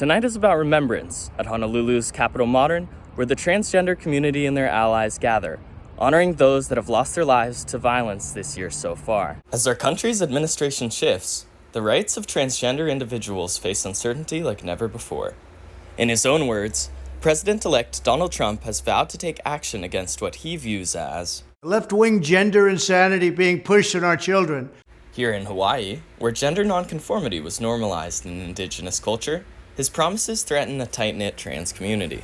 Tonight is about remembrance at Honolulu's Capitol Modern, where the transgender community and their allies gather, honoring those that have lost their lives to violence this year so far. As our country's administration shifts, the rights of transgender individuals face uncertainty like never before. In his own words, President-elect Donald Trump has vowed to take action against what he views as left-wing gender insanity being pushed on our children. Here in Hawaii, where gender nonconformity was normalized in indigenous culture, his promises threaten a tight-knit trans community.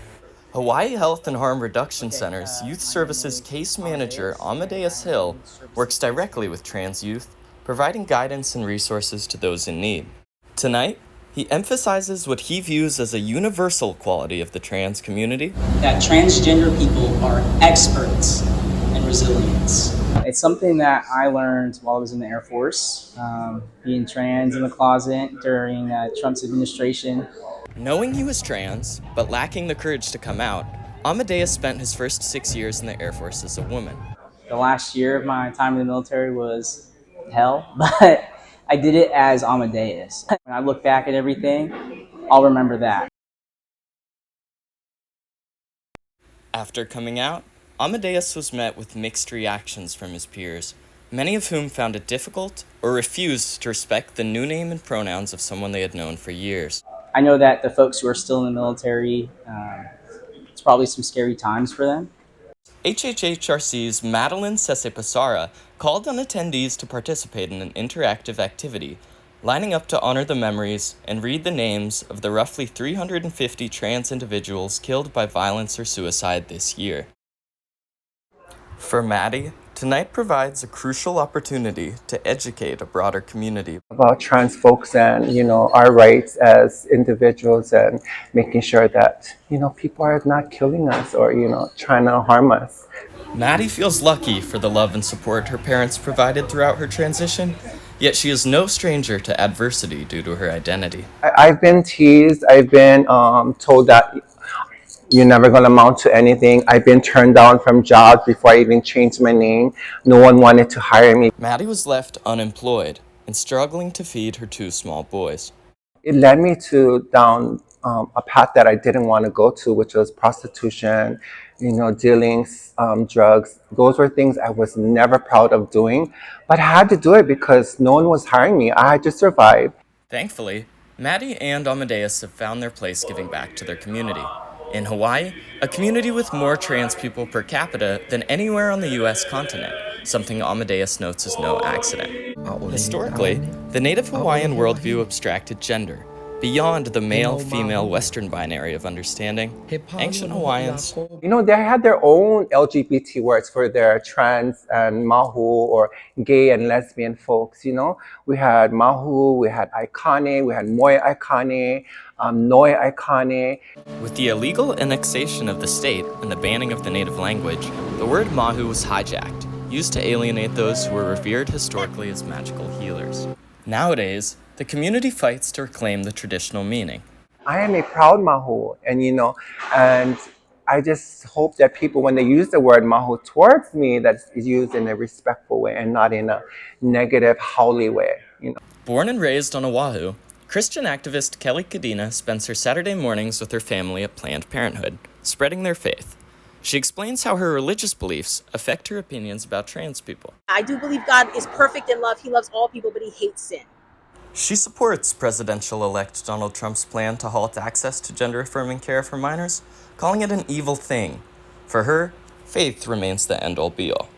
Hawaii Health and Harm Reduction Center's Youth Services Case Manager Amadeus Hill works directly with trans youth, providing guidance and resources to those in need. Tonight, he emphasizes what he views as a universal quality of the trans community. That transgender people are experts in resilience. It's something that I learned while I was in the Air Force, being trans in the closet during Trump's administration. Knowing he was trans, but lacking the courage to come out, Amadeus spent his first 6 years in the Air Force as a woman. The last year of my time in the military was hell, but I did it as Amadeus. When I look back at everything, I'll remember that. After coming out, Amadeus was met with mixed reactions from his peers, many of whom found it difficult or refused to respect the new name and pronouns of someone they had known for years. I know that the folks who are still in the military, it's probably some scary times for them. HHHRC's Madeline Sesepasara called on attendees to participate in an interactive activity, lining up to honor the memories and read the names of the roughly 350 trans individuals killed by violence or suicide this year. For Maddie, tonight provides a crucial opportunity to educate a broader community about trans folks and, our rights as individuals and making sure that, people are not killing us or, trying to harm us. Maddie feels lucky for the love and support her parents provided throughout her transition, yet she is no stranger to adversity due to her identity. I've been teased. I've been told that you're never going to amount to anything. I've been turned down from jobs before I even changed my name. No one wanted to hire me. Maddie was left unemployed and struggling to feed her 2 small boys. It led me down a path that I didn't want to go to, which was prostitution, dealing drugs. Those were things I was never proud of doing, but I had to do it because no one was hiring me. I had to survive. Thankfully, Maddie and Amadeus have found their place giving back to their community. In Hawaii, a community with more trans people per capita than anywhere on the U.S. continent, something Amadeus notes is no accident. Historically, the native Hawaiian worldview abstracted gender, beyond the male-female Western binary of understanding. Ancient Hawaiians, they had their own LGBT words for their trans and mahu or gay and lesbian folks. We had mahu, we had aikane, we had moe aikane, noi aikane. With the illegal annexation of the state and the banning of the native language, the word mahu was hijacked, used to alienate those who were revered historically as magical healers. Nowadays, the community fights to reclaim the traditional meaning. I am a proud mahu, and I just hope that people, when they use the word mahu towards me, that it's used in a respectful way and not in a negative, howly way. Born and raised on Oahu, Christian activist Kelly Kadena spends her Saturday mornings with her family at Planned Parenthood, spreading their faith. She explains how her religious beliefs affect her opinions about trans people. I do believe God is perfect in love. He loves all people, but he hates sin. She supports presidential-elect Donald Trump's plan to halt access to gender-affirming care for minors, calling it an evil thing. For her, faith remains the end-all be-all.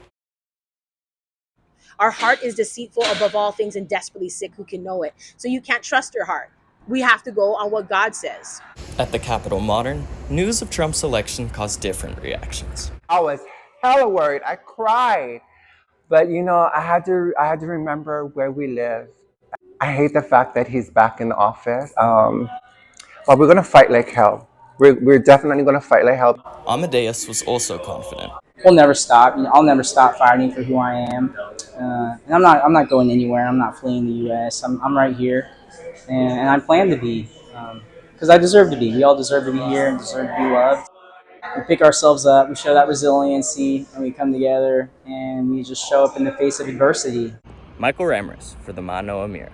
Our heart is deceitful above all things and desperately sick. Who can know it? So you can't trust your heart. We have to go on what God says. At the Capitol Modern, news of Trump's election caused different reactions. I was hella worried. I cried. But I had to remember where we live. I hate the fact that he's back in the office. But we're gonna fight like hell. We're definitely gonna fight like hell. Amadeus was also confident. We'll never stop. I'll never stop fighting for who I am. And I'm not going anywhere. I'm not fleeing the U.S. I'm right here, and I plan to be, because I deserve to be. We all deserve to be here and deserve to be loved. We pick ourselves up. We show that resiliency, and we come together, and we just show up in the face of adversity. Michael Ramras for the Mānoa Mirror.